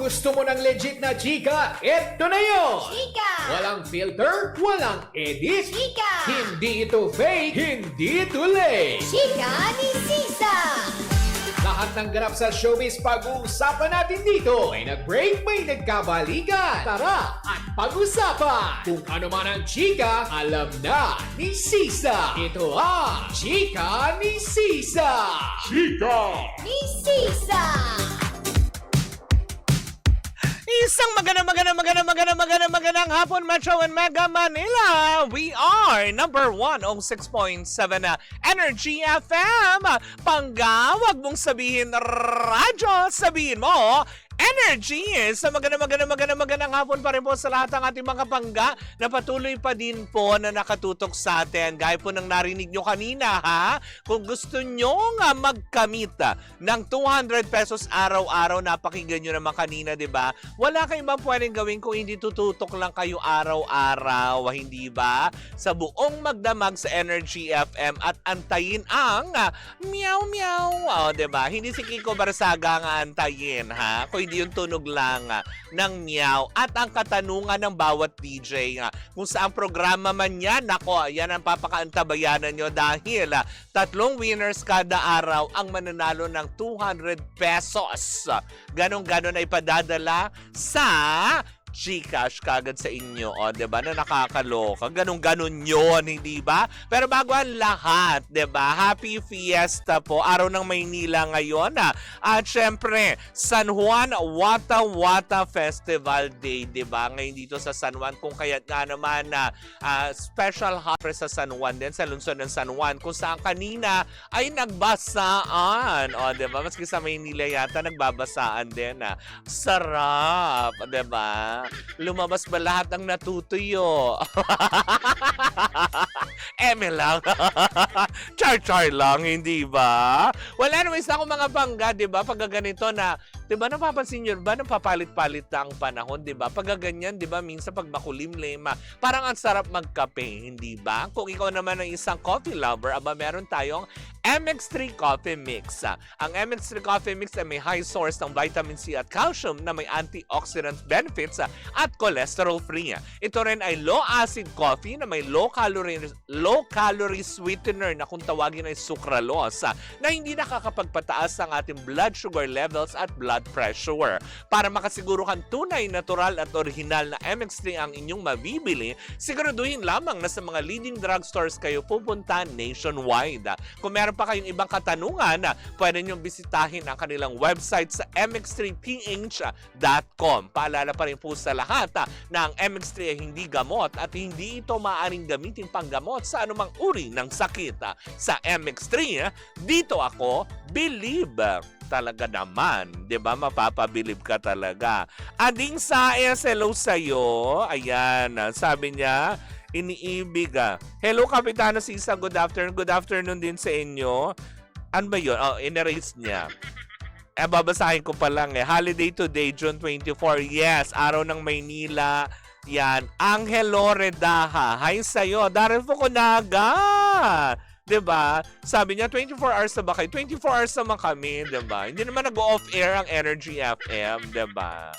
gusto mo ng legit na chika, eto na yun! Chika! Walang filter, walang edit. Chika! Hindi ito fake, hindi ito late. Chika ni Sisa! Lahat ng ganap sa showbiz pag-uusapan natin dito. May nag-break, may nagkabalikan. Tara at pag-usapan. Kung ano man ang chika, alam na ni Sisa. Ito ang Chika ni Sisa. Chika! Ni Sisa! Isang magandang hapon, Metro and Mega Manila. We are number 106.7 Energy FM. Wag mong sabihin radyo, sabihin mo Energy. Sa magandang hapon pa rin po sa lahat ng ating mga pangga na patuloy pa din po na nakatutok sa atin. Gaya po ng narinig nyo kanina, ha? Kung gusto nyo nga magkamit ng 200 pesos araw-araw, napakinggan nyo naman kanina, di ba? Wala kayong ba pwedeng gawin kung hindi tututok lang kayo araw-araw, hindi ba? Sa buong magdamag sa Energy FM at antayin ang meow meow. O, di ba? Hindi si Kiko Barsaga nga antayin, ha? Kung hindi yung tunog lang ng meow at ang katanungan ng bawat DJ kung saan programa man yan. Nako, yan ang papakaantabayanan nyo dahil 3 winners kada araw ang mananalo ng 200 pesos. Ganon-ganon ay padadala sa GCash kagad sa inyo. O, diba? Na nakakaloka. Ganon-ganon yun, hindi ba? Pero bago ang lahat, diba? Happy Fiesta po. Araw ng Maynila ngayon. At syempre, San Juan Wata Wata Festival Day, diba? Ngayon dito sa San Juan. Kung kaya't nga naman special hopper sa San Juan din, sa lungsod ng San Juan, kung saan kanina ay nagbasaan. O, diba? Maski sa Maynila yata, nagbabasaan din. Sarap, diba? Lumabas ba lahat ng natutuyo? Eme lang. Char-char lang, hindi ba? Wala naman isa akong mga bangga, di ba? Pag ganito na, di ba, napapansin nyo ba, napapalit-palit na ang panahon, di ba? Pag ganyan, di ba, minsan pag makulimlim, parang ang sarap magkape, hindi ba? Kung ikaw naman ang isang coffee lover, aba, meron tayong MX3 Coffee Mix. Ang MX3 Coffee Mix ay may high source ng vitamin C at calcium na may antioxidant benefits at cholesterol free. Ito rin ay low acid coffee na may low calorie sweetener na kung tawagin ay sucralose na hindi nakakapagpataas ng ating blood sugar levels at blood pressure. Para makasiguro kang tunay, natural at original na MX3 ang inyong mabibili, siguraduhin lamang na sa mga leading drugstores kayo pupunta nationwide. Kung meron pa kayong ibang katanungan, pwede nyo bisitahin ang kanilang website sa mx3ph.com. Paalala pa rin po sa lahat na ang MX3 ay hindi gamot at hindi ito maaaring gamitin panggamot sa anumang uri ng sakit. Sa MX3, dito ako believe. Talaga naman, 'di ba? Mapapabilib ka talaga. Ading Saes, hello sa'yo. Ayan, sabi niya, iniibig. Hello, Kapitana Sisa. Good afternoon. Good afternoon din sa inyo. Ano ba yun? Oh, in-erase niya. Babasahin ko pa lang eh. Holiday today, June 24. Yes, araw ng Maynila. Yan. Angelo Redaha. Hi sa'yo. Daryl Fukunaga. Diba? Sabi niya, 24 hours na ba kayo? 24 hours naman kami, diba? Hindi naman nag-off-air ang Energy FM, diba?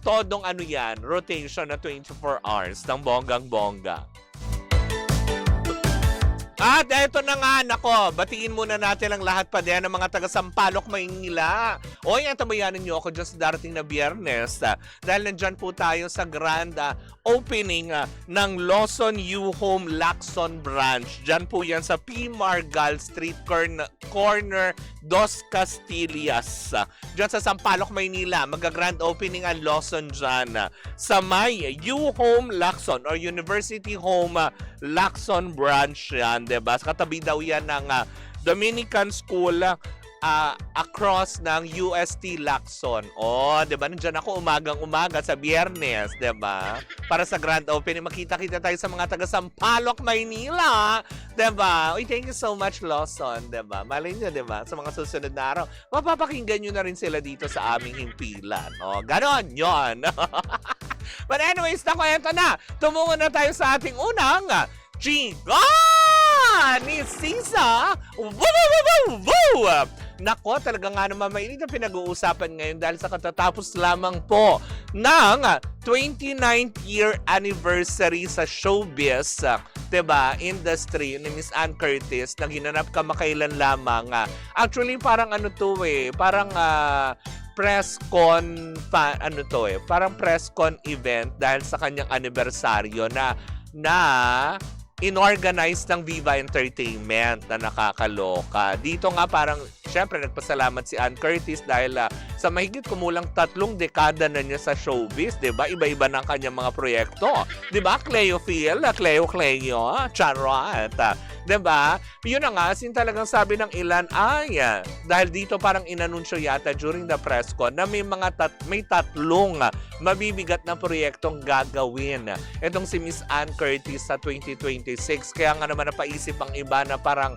Todong ano yan, rotation na 24 hours ng bonggang-bongga. At eto na nga, nako, batiin muna natin ang lahat pa din ng mga taga Sampaloc, Maynila. Oy, tabayanan niyo ako dyan sa darating na Biyernes. Dahil nandyan po tayo sa grand opening ng Lawson U Home Lacson Branch. Dyan po yan sa P. Margal Street, corner Dos Castillas. Dyan sa Sampaloc, Maynila. Mag-grand opening ang Lawson dyan. Sa may U Home Lacson or University Home Lacson Branch yan. Diba? Katabi daw yan ng Dominican School across ng UST Lacson. Oh, 'di ba? Nandiyan ako umagang-umaga sa Biyernes, 'di ba? Para sa grand opening, makita-kita tayo sa mga taga Sampaloc, Maynila, 'di ba? Uy, thank you so much, Lawson, 'di ba? Malay niyo, 'di ba? Sa mga susunod na araw, mapapakinggan niyo na rin sila dito sa aming himpilan. Oh, ganon 'yon. But anyways, eto na. Tumungo na tayo sa ating unang Chika ni Sisa. Woo, woo, woo, woo, woo. Nako, talaga nga naman mainit na pinag-uusapan ngayon dahil sa katatapos lamang po ng 29th year anniversary sa showbiz, diba, industry ni Miss Ann Curtis na ginanap kamakailan lamang. Actually, parang ano to parang press con parang press con event dahil sa kanyang anibersaryo na inorganize ng Viva Entertainment na nakakaloka. Dito nga parang, syempre, nagpasalamat si Ann Curtis dahil sa mahigit kumulang 3 dekada na niya sa showbiz, diba? Iba-iba ng kanyang mga proyekto. Diba? Cleophile, Cleo, Charot. Diba? Yun na nga, talagang sabi ng ilan, dahil dito parang inanunsyo yata during the press con na may may 3 mabibigat na proyektong gagawin. Itong si Miss Ann Curtis sa 2026. Kaya nga naman napaisip ang iba na parang,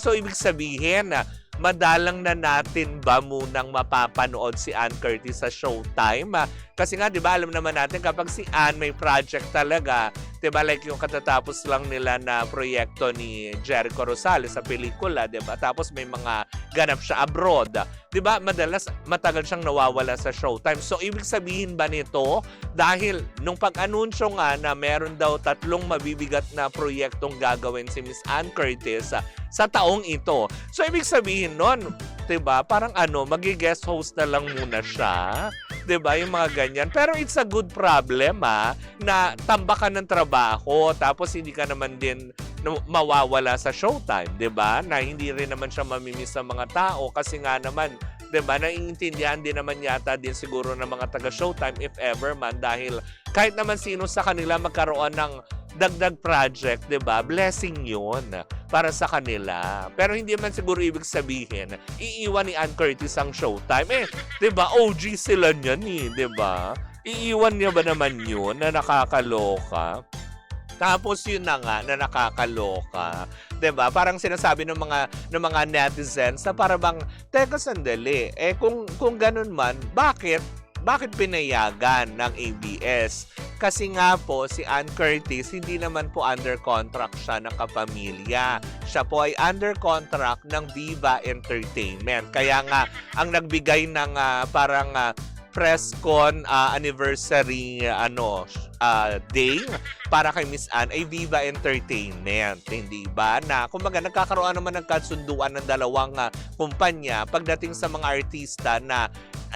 so ibig sabihin, madalang na natin ba munang mapapanood si Ann Curtis sa Showtime? Kasi nga, di ba, alam naman natin kapag si Ann may project talaga, di ba, like yung katatapos lang nila na proyekto ni Jericho Rosales sa pelikula, di ba? Tapos may mga ganap siya abroad. Di ba, matagal siyang nawawala sa Showtime. So, ibig sabihin ba nito, dahil nung pag-anunsyo nga na meron daw 3 mabibigat na proyektong gagawin si Miss Ann Curtis sa taong ito. So, ibig sabihin nun, diba, parang magi-guest host na lang muna siya. Diba, yung mga ganyan. Pero it's a good problem, na tambakan ng trabaho, tapos hindi ka naman din mawawala sa Showtime, diba? Na hindi rin naman siya mamimiss sa mga tao kasi nga naman, diba, naiintindihan din naman yata din siguro ng mga taga-Showtime if ever man dahil kahit naman sino sa kanila magkaroon ng dagdag project, 'di ba? Blessing 'yun para sa kanila. Pero hindi man siguro ibig sabihin iiwan ni Ann Curtis ang Showtime. 'Di ba? OG sila niyan, 'di ba? Iiwan niya ba naman 'yun na nakakaloka? Tapos yun na nga na nakakaloka. 'Di ba? Parang sinasabi ng mga netizens na para bang teka sandali. Kung ganun man, bakit pinayagan ng ABS? Kasi nga po, si Ann Curtis, hindi naman po under contract siya ng kapamilya. Siya po ay under contract ng Viva Entertainment. Kaya nga, ang nagbigay ng parang press con anniversary day para kay Miss Ann ay Viva Entertainment, hindi ba? Na kumbaga nagkakaroon naman ng kasunduan ng dalawang kumpanya pagdating sa mga artista na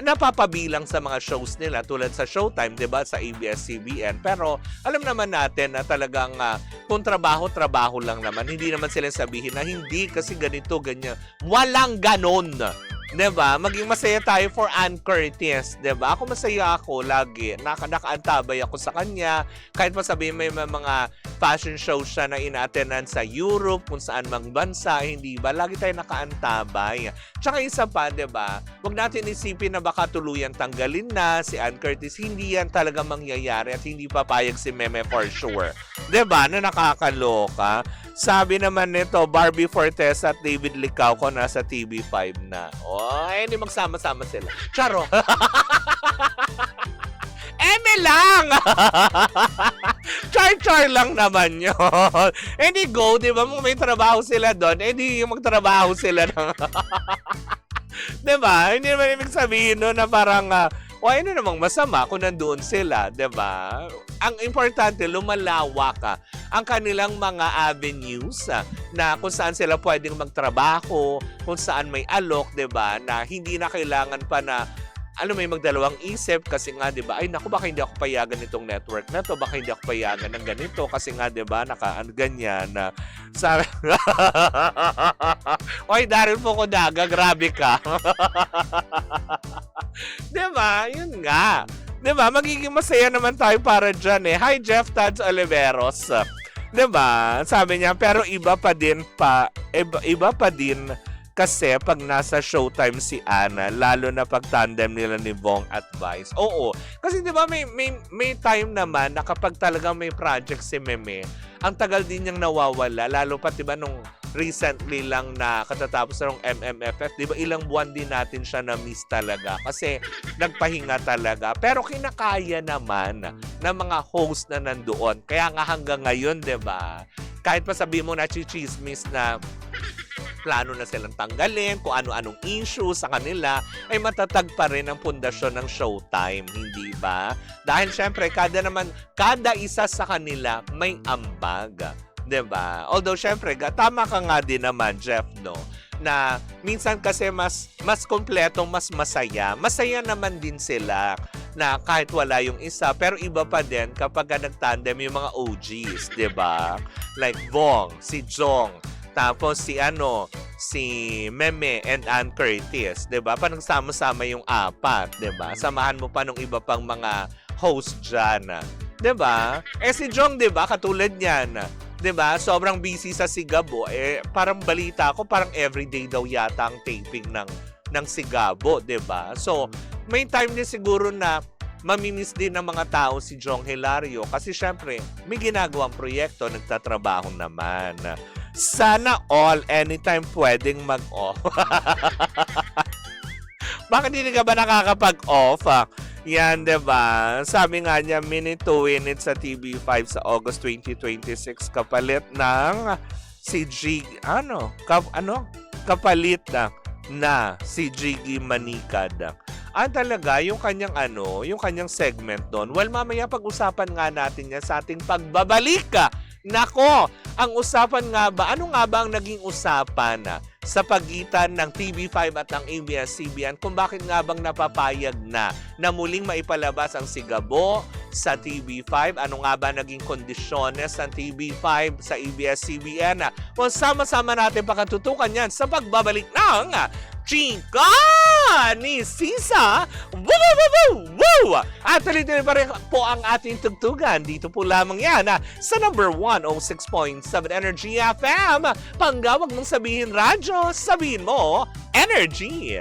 napapabilang sa mga shows nila tulad sa Showtime, 'di ba, sa ABS-CBN. Pero alam naman natin na talagang kung trabaho lang naman, hindi naman sila sabihin na hindi kasi ganito ganyan. Walang ganon. 'Di ba? Maging masaya tayo for Ann Curtis, 'di ba? Ako masaya ako lagi. Nakaantabay ako sa kanya. Kahit pa sabihin may mga fashion show siya na ina-attendan sa Europe, kung saan mang bansa, hindi ba? Lagi tayo nakaantabay. Tsaka isa pa, 'di ba? Huwag natin isipin na baka tuluyan tanggalin na si Ann Curtis. Hindi yan talaga mangyayari at hindi papayag si Meme for sure. 'Di ba? Na nakakaloka. Sabi naman nito, Barbie Fortes at David Licauco nasa TV5 na. Hindi magsama-sama sila. Charo! Eme lang! Char-char lang naman yun. Hindi go, di ba? May trabaho sila doon. Hindi magtrabaho sila ng... di ba? Hindi naman ibig sabihin no, na parang... ano namang masama kung nandoon sila, 'di ba? Ang importante, lumalawak ang kanilang mga avenues na kung saan sila pwedeng magtrabaho, kung saan may alok, 'di ba? Na hindi na kailangan pa na may magdalawang isip kasi nga, 'di ba? Ay naku, baka hindi ako payagan nitong network na 'to, baka hindi ako payagan ng ganito kasi nga, 'di ba? Ganyan na. Sabi Oy, Daryl po ko daga, grabe ka. 'Di ba? Yun nga. 'Di ba? Magiging masaya naman tayo para diyan eh. Hi Jeff Tads Oliveros. 'Di ba? Sabi niya, pero iba pa din kasi pag nasa Showtime si Ana, lalo na pag tandem nila ni Bong at Vice. Oo. Kasi 'di ba may time naman na kapag talagang may project si Meme, ang tagal din niyang nawawala, lalo pa 'di ba nung recently lang na katatapos ng MMFF, 'di ba ilang buwan din natin siya na miss talaga kasi nagpahinga talaga. Pero kinakaya naman ng mga host na nandoon. Kaya nga hanggang ngayon, 'di ba? kahit pa sabihin mo na chichismis na plano na silang tanggalin, kung ano-anong issue sa kanila, ay matatag pa rin ang pundasyon ng Showtime, hindi ba? Dahil syempre, kada isa sa kanila may ambag, 'di ba? Although syempre, tama ka nga din naman, Jeff, no? Na minsan kasi mas kompletong, mas masaya. Masaya naman din sila na kahit wala yung isa, pero iba pa din kapag nagtandem yung mga OGs, 'di ba? Like Bong, si Jong, tapos si Meme and Ann Curtis, 'di ba? Parang sama-sama yung apat, 'di ba? Samahan mo pa nung iba pang mga host diyan, 'di ba? Si Jong, 'di ba? Katulad niyan, 'di ba? Sobrang busy sa Sigabo. Parang balita ko, parang everyday daw yata ang taping ng Sigabo, 'di ba? So, may time din siguro na mamimiss din ng mga tao si Jong Hilario kasi syempre, may ginagawang proyekto, nagtatrabaho naman. Sana all, anytime pwedeng mag-off. Bakit hindi ka ba nakakapag-off? Yan, diba? Sabi nga niya, minute to win it sa TV5 sa August 2026 kapalit ng si Jiggy, kapalit na si Jiggy Manikad. Talaga, yung kanyang segment doon. Well, mamaya pag-usapan nga natin yan sa ating pagbabalik. Nako, ang usapan nga ba, ano nga ba ang naging usapan sa pagitan ng TV5 at ng ABS-CBN kung bakit nga bang napapayag na muling maipalabas ang Sigabo sa TV5? Ano nga ba naging kondisyones ng TV5 sa ABS-CBN? Well, sama-sama natin pakatutukan yan sa pagbabalik ng Chika ni Sisa. Woo, woo, woo, woo! At tuloy-tuloy pa rin po ang ating tugtugan. Dito po lamang yan sa number 106.7 Energy FM. Panggawag mong sabihin radyo, sabihin mo Energy.